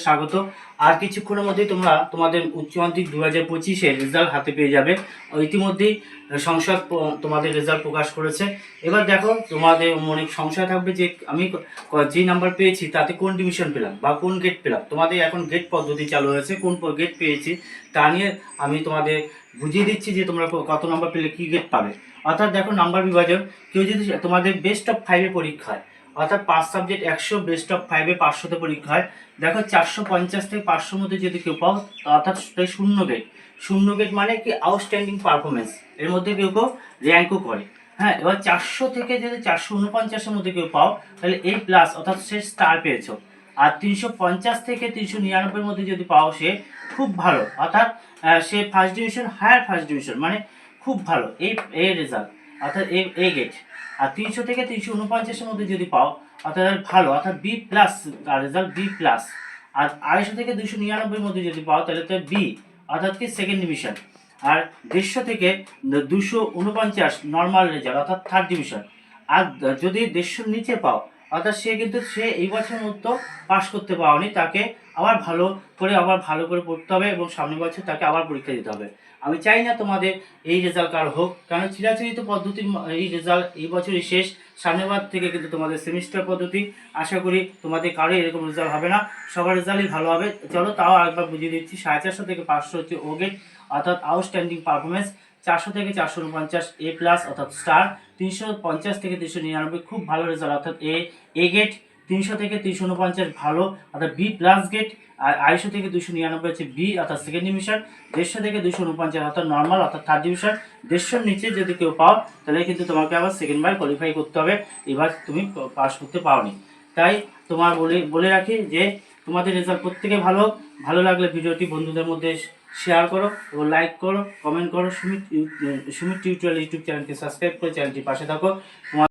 স্বাগত। আর কিছুক্ষণের মধ্যেই তোমরা তোমাদের উচ্চ মাধ্যমিক 2025-এর রেজাল্ট হাতে পেয়ে যাবে। ইতিমধ্যেই সংসদ তোমাদের রেজাল্ট প্রকাশ করেছে। এবার দেখো, তোমাদের অনেক সংশয় থাকবে যে আমি যে নাম্বার পেয়েছি তাতে কোন ডিভিশন পেলাম বা কোন গেট পেলাম। তোমাদের এখন গেট পদ্ধতি চালু হয়েছে, কোন গেট পেয়েছি তা নিয়ে আমি তোমাদের বুঝিয়ে দিচ্ছি যে তোমরা কত নাম্বার পেলে কী গেট পাবে। অর্থাৎ দেখো, নাম্বার বিভাজন কেউ যদি তোমাদের বেস্ট অফ 5-এ পরীক্ষা হয়, অর্থাৎ 5 সাবজেক্ট 100, বেস্ট অফ 5-এ 500-তে পরীক্ষা হয়। দেখো, 450 থেকে 500 মধ্যে যদি কেউ পাও, অর্থাৎ শূন্য গেট। শূন্য গেট মানে কি আউটস্ট্যান্ডিং পারফরমেন্স, এর মধ্যে কেউ কেউ র্যাঙ্কও করে। হ্যাঁ, এবার 400 থেকে যদি 449-এর মধ্যে কেউ পাও, তাহলে A প্লাস, অর্থাৎ সে স্টার পেয়েছো। আর 350 থেকে 399-এর মধ্যে যদি পাও, সে খুব ভালো, অর্থাৎ সে first division, higher first division, মানে খুব ভালো এই রেজাল্ট, অর্থাৎ এ গেট। আর 300 থেকে 349-এর মধ্যে যদি পাও, অর্থাৎ ভালো, অর্থাৎ B plus result, B plus. আর 250 থেকে 299-এর মধ্যে যদি পাও, তাহলে তো বি, অর্থাৎ কি সেকেন্ড ডিভিশন। আর 150 থেকে 249 নর্মাল রেজাল্ট, অর্থাৎ থার্ড ডিভিশন। আর যদি 150-র নিচে পাও, অর্থাৎ সে এই বছরের মতো পাস করতে পাওনি, তাকে আবার ভালো করে পড়তে হবে এবং সামনের বছর তাকে আবার পরীক্ষা দিতে হবে। আমি চাই না তোমাদের এই রেজাল্ট কার হোক, কারণ চিরাচরিত পদ্ধতির এই রেজাল্ট এই বছরই শেষ। সামনের বার থেকে কিন্তু তোমাদের সেমিস্টার পদ্ধতি, আশা করি তোমাদের কারো এরকম রেজাল্ট হবে না, সবার রেজাল্টই ভালো হবে। চলো তাও আরেকবার বুঝিয়ে দিচ্ছি। 450 থেকে 500 হচ্ছে ও গেট, অর্থাৎ আউটস্ট্যান্ডিং পারফরমেন্স। 400 থেকে 449 এ প্লাস, অর্থাৎ স্টার। 350 থেকে 399 খুব ভালো রেজাল্ট, অর্থাৎ এ গেট। 300 থেকে 349 ভালো, অর্থাৎ বি প্লাস গেট। আর 250 থেকে 299 হচ্ছে বি, অর্থাৎ সেকেন্ড ডিভিশন। 150 থেকে 249 অর্থাৎ নর্মাল, অর্থাৎ থার্ড ডিভিশন। 150-র নিচে যদি কেউ পাও, তাহলে কিন্তু তোমাকে আবার সেকেন্ড বার কোয়ালিফাই করতে হবে, এবার তুমি পাস করতে পাওনি। তাই তোমার বলে রাখি যে তোমাদের রেজাল্ট প্রত্যেকে ভালো লাগলে ভিডিওটি বন্ধুদের মধ্যে শেয়ার করো এবং লাইক করো, কমেন্ট করো। সুমিত টিউটোরিয়াল ইউটিউব চ্যানেলকে সাবস্ক্রাইব করে চ্যানেলটির পাশে থাকো।